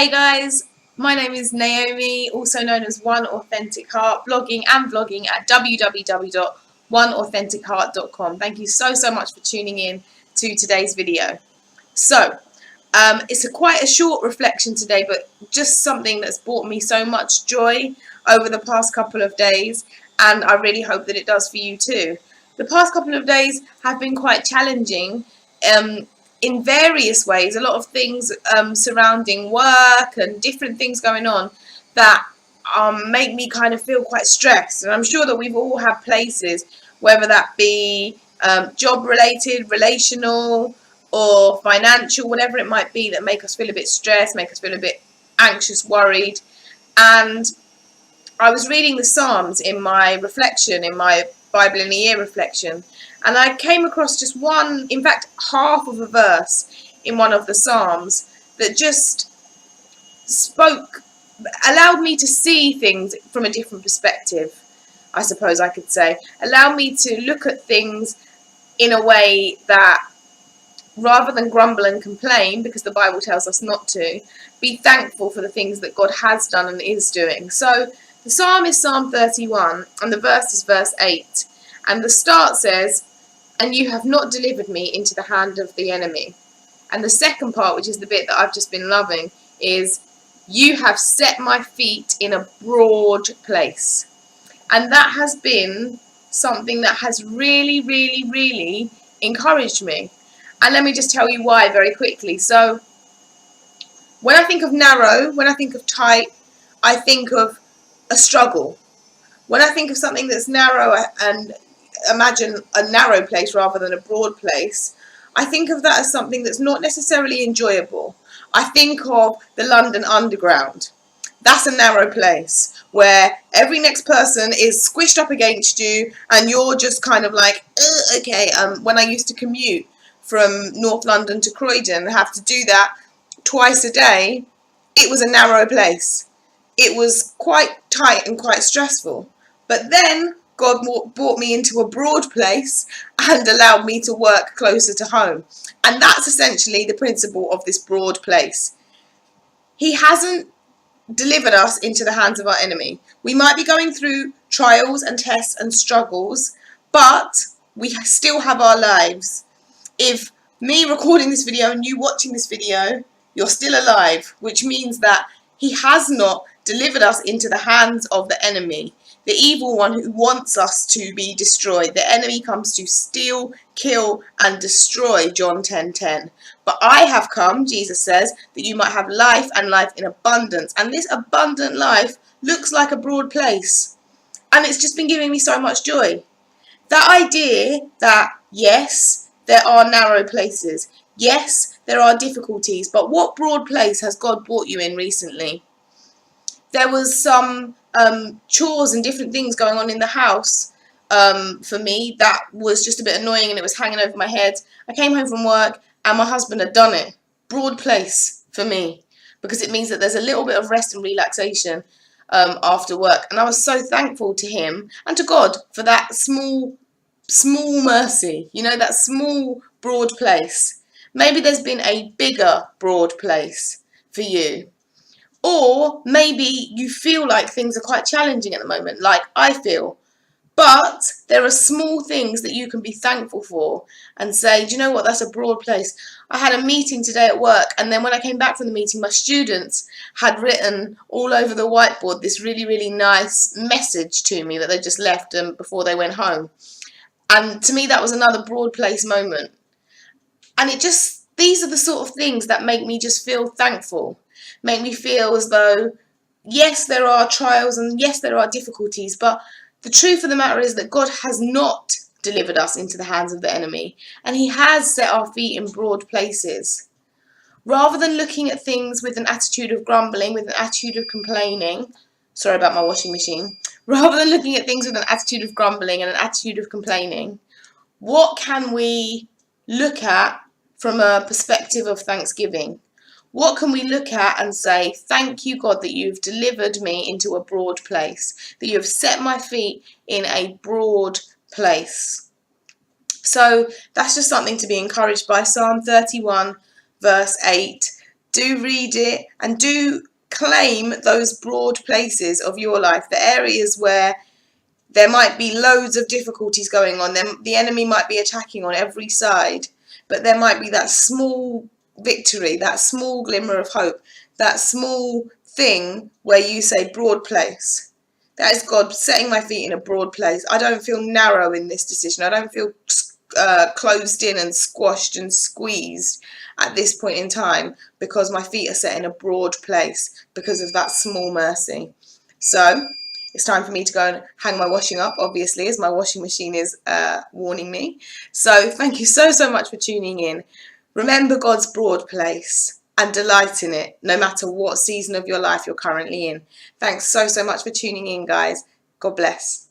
Hey guys, my name is Naomi, also known as One Authentic Heart, blogging and vlogging at www.oneauthenticheart.com. Thank you so much for tuning in to today's video. So, it's quite a short reflection today, but just something that's brought me so much joy over the past couple of days, and I really hope that it does for you too. The past couple of days have been quite challenging in various ways. A lot of things surrounding work and different things going on that make me kind of feel quite stressed, and I'm sure that we've all had places, whether that be job related, relational, or financial, whatever it might be, that make us feel a bit stressed, make us feel a bit anxious, worried. And I was reading the Psalms in my reflection, in my Bible in a Year reflection, and I came across just one, in fact half of a verse in one of the Psalms that just allowed me to see things from a different perspective, I suppose I could say. Allowed me to look at things in a way that, rather than grumble and complain, because the Bible tells us not to, be thankful for the things that God has done and is doing. So the Psalm is Psalm 31, and the verse is verse 8. And the start says, "And you have not delivered me into the hand of the enemy." And the second part, which is the bit that I've just been loving, is, "You have set my feet in a broad place." And that has been something that has really encouraged me. And let me just tell you why very quickly. So when I think of narrow, when I think of tight, I think of a struggle. When I think of something that's narrow and imagine a narrow place rather than a broad place, I think of that as something that's not necessarily enjoyable. I think of the London Underground. That's a narrow place where every next person is squished up against you and you're just kind of like, okay. When I used to commute from North London to Croydon and have to do that twice a day, it was a narrow place. It was quite tight and quite stressful. But then God brought me into a broad place and allowed me to work closer to home. And that's essentially the principle of this broad place. He hasn't delivered us into the hands of our enemy. We might be going through trials and tests and struggles, but we still have our lives. If me recording this video and you watching this video, you're still alive, which means that he has not delivered us into the hands of the enemy, the evil one who wants us to be destroyed. The enemy comes to steal, kill, and destroy, John 10:10. But I have come, Jesus says, that you might have life and life in abundance. And this abundant life looks like a broad place. And it's just been giving me so much joy. That idea that, yes, there are narrow places. Yes, there are difficulties. But what broad place has God brought you in recently? There was some chores and different things going on in the house for me that was just a bit annoying, and it was hanging over my head. I came home from work and my husband had done it. Broad place for me, because it means that there's a little bit of rest and relaxation after work. And I was so thankful to him and to God for that small mercy, you know, that small broad place. Maybe there's been a bigger broad place for you. Or maybe you feel like things are quite challenging at the moment, like I feel. But there are small things that you can be thankful for and say, do you know what, that's a broad place. I had a meeting today at work, and then when I came back from the meeting, my students had written all over the whiteboard this really nice message to me that they just left before they went home. And to me, that was another broad place moment. And these are the sort of things that make me just feel thankful. Make me feel as though, yes, there are trials and yes, there are difficulties, but the truth of the matter is that God has not delivered us into the hands of the enemy, and he has set our feet in broad places. Rather than looking at things with an attitude of grumbling, with an attitude of complaining, sorry about my washing machine, rather than looking at things with an attitude of grumbling and an attitude of complaining, what can we look at from a perspective of thanksgiving? What can we look at and say, thank you, God, that you've delivered me into a broad place, that you have set my feet in a broad place. So that's just something to be encouraged by. Psalm 31, verse 8. Do read it and do claim those broad places of your life, the areas where there might be loads of difficulties going on. The enemy might be attacking on every side, but there might be that small victory, that small glimmer of hope, that small thing where you say, broad place. That is God setting my feet in a broad place. I don't feel narrow in this decision. I don't feel closed in and squashed and squeezed at this point in time, because my feet are set in a broad place because of that small mercy. So it's time for me to go and hang my washing up, obviously, as my washing machine is warning me. So thank you so much for tuning in. Remember God's broad place and delight in it, no matter what season of your life you're currently in. Thanks so much for tuning in, guys. God bless.